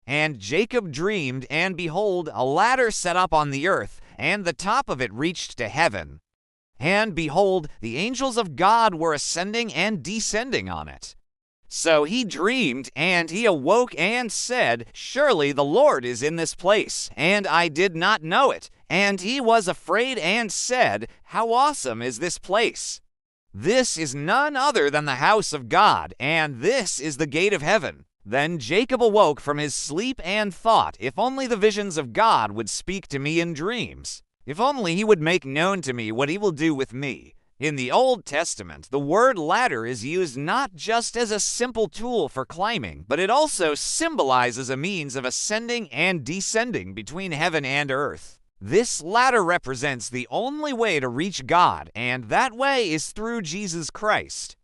And Jacob dreamed, and behold, a ladder set up on the earth, and the top of it reached to heaven. And behold, the angels of God were ascending and descending on it. So he dreamed, and he awoke and said, Surely the Lord is in this place, and I did not know it. And he was afraid and said, How awesome is this place! This is none other than the house of God, and this is the gate of heaven. Then Jacob awoke from his sleep and thought, If only the visions of God would speak to me in dreams. If only he would make known to me what he will do with me. In the Old Testament, the word ladder is used not just as a simple tool for climbing, but it also symbolizes a means of ascending and descending between heaven and earth. This ladder represents the only way to reach God, and that way is through Jesus Christ.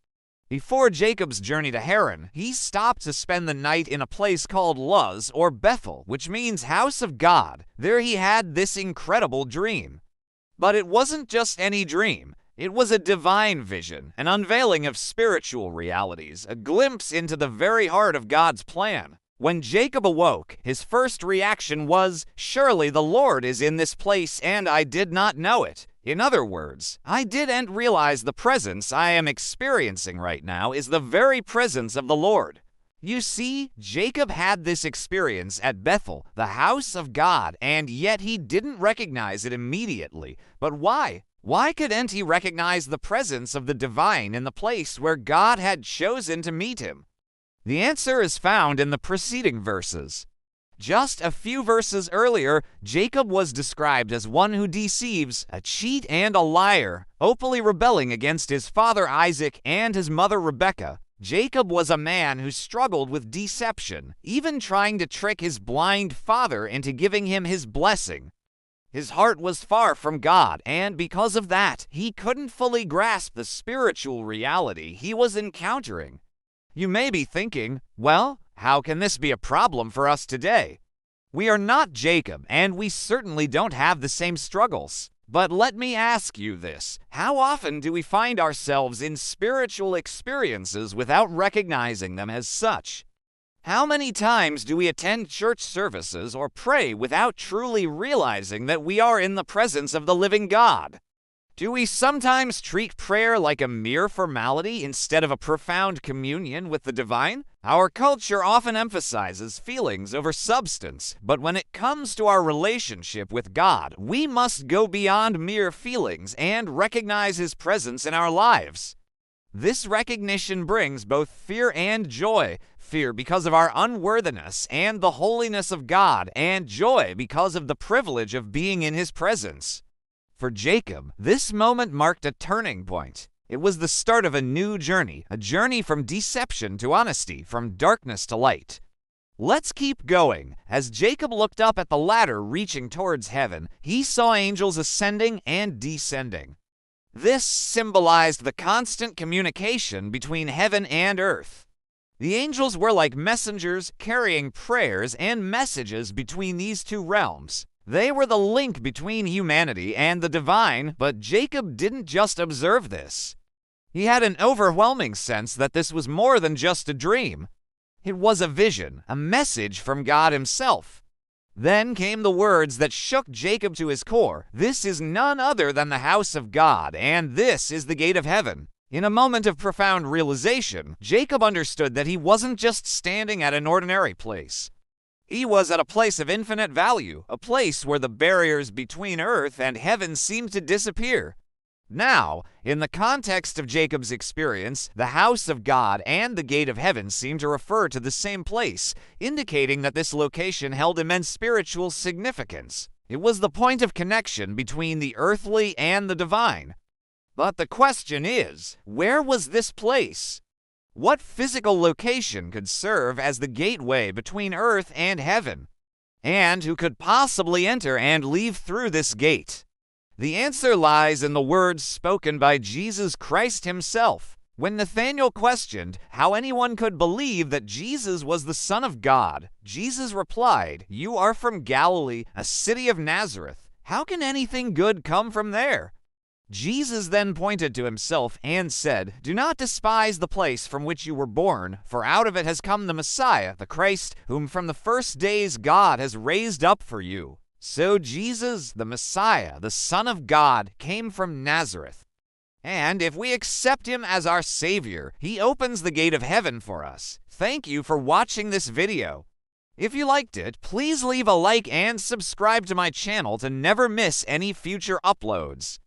Before Jacob's journey to Haran, he stopped to spend the night in a place called Luz, or Bethel, which means house of God. There he had this incredible dream. But it wasn't just any dream. It was a divine vision, an unveiling of spiritual realities, a glimpse into the very heart of God's plan. When Jacob awoke, his first reaction was, Surely the Lord is in this place, and I did not know it. In other words, I didn't realize the presence I am experiencing right now is the very presence of the Lord. You see, Jacob had this experience at Bethel, the house of God, and yet he didn't recognize it immediately. But why? Why couldn't he recognize the presence of the divine in the place where God had chosen to meet him? The answer is found in the preceding verses. Just a few verses earlier, Jacob was described as one who deceives, a cheat and a liar, openly rebelling against his father Isaac and his mother Rebekah. Jacob was a man who struggled with deception, even trying to trick his blind father into giving him his blessing. His heart was far from God, and because of that, he couldn't fully grasp the spiritual reality he was encountering. You may be thinking, well, how can this be a problem for us today? We are not Jacob, and we certainly don't have the same struggles. But let me ask you this. How often do we find ourselves in spiritual experiences without recognizing them as such? How many times do we attend church services or pray without truly realizing that we are in the presence of the living God? Do we sometimes treat prayer like a mere formality instead of a profound communion with the divine? Our culture often emphasizes feelings over substance, but when it comes to our relationship with God, we must go beyond mere feelings and recognize His presence in our lives. This recognition brings both fear and joy. Fear because of our unworthiness and the holiness of God, and joy because of the privilege of being in His presence. For Jacob, this moment marked a turning point. It was the start of a new journey, a journey from deception to honesty, from darkness to light. Let's keep going. As Jacob looked up at the ladder reaching towards heaven, he saw angels ascending and descending. This symbolized the constant communication between heaven and earth. The angels were like messengers carrying prayers and messages between these two realms. They were the link between humanity and the divine, but Jacob didn't just observe this. He had an overwhelming sense that this was more than just a dream. It was a vision, a message from God Himself. Then came the words that shook Jacob to his core. This is none other than the house of God, and this is the gate of heaven. In a moment of profound realization, Jacob understood that he wasn't just standing at an ordinary place. He was at a place of infinite value, a place where the barriers between earth and heaven seemed to disappear. Now, in the context of Jacob's experience, the house of God and the gate of heaven seemed to refer to the same place, indicating that this location held immense spiritual significance. It was the point of connection between the earthly and the divine. But the question is, where was this place? What physical location could serve as the gateway between earth and heaven? And who could possibly enter and leave through this gate? The answer lies in the words spoken by Jesus Christ Himself. When Nathanael questioned how anyone could believe that Jesus was the Son of God, Jesus replied, "You are from Galilee, a city of Nazareth. How can anything good come from there?" Jesus then pointed to himself and said, "Do not despise the place from which you were born, for out of it has come the Messiah, the Christ, whom from the first days God has raised up for you." So Jesus, the Messiah, the Son of God, came from Nazareth. And if we accept him as our Savior, he opens the gate of heaven for us. Thank you for watching this video. If you liked it, please leave a like and subscribe to my channel to never miss any future uploads.